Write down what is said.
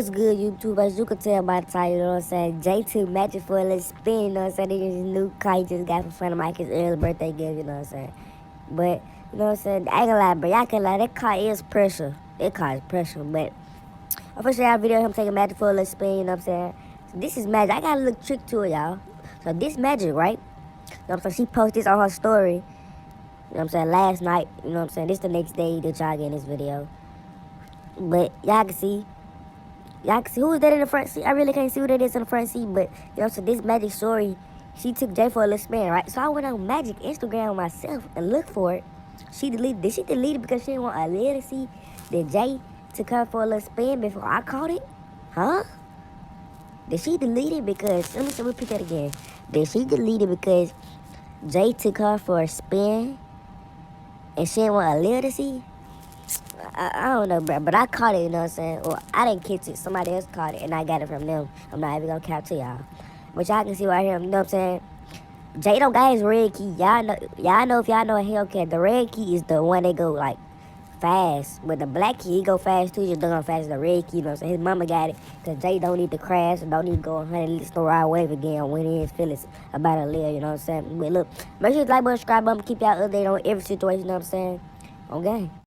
What's good, YouTube? As you can tell by the title, you know what I'm saying? Jay took Magic for a little spin, you know what I'm saying? This is his new car he just got for fun of Mike's early birthday gift, you know what I'm saying? But, you know what I'm saying? I ain't gonna lie, bro. Y'all can lie. That car is pressure. That car is pressure, but I'm gonna show y'all a video of him taking Magic for a little spin, you know what I'm saying? So this is Magic. I got a little trick to it, y'all. So this Magic, right? You know what I'm saying? She posted this on her story, you know what I'm saying, last night, you know what I'm saying? This the next day that y'all getting this video. But y'all can see. Y'all can see who is that in the front seat. I really can't see who that is in the front seat, but you know, so this Magic story, she took Jay for a little spin, right? So I went on Magic Instagram myself and looked for it. She deleted. Did she delete it because she didn't want Aaliyah to see that Jay took her for a little spin before I caught it? Huh? Did she delete it because? Let me repeat that again. Did she delete it because Jay took her for a spin and she didn't want Aaliyah to see? I don't know, bro, but I caught it, you know what I'm saying? Well, I didn't catch it. Somebody else caught it, and I got it from them. I'm not even gonna cap to y'all. But y'all can see right here, you know what I'm saying? Jay don't got his red key. Y'all know if y'all know a Hellcat, the red key is the one that go, like, fast. But the black key, he go fast, too. He just don't go fast as the red key, you know what I'm saying? His mama got it, because Jay don't need to crash and don't need to go 100 liters to ride wave again when he his feelings about Aaliyah, you know what I'm saying? But look, make sure you like, button, subscribe, button, keep y'all updated on every situation, you know what I'm saying? Okay.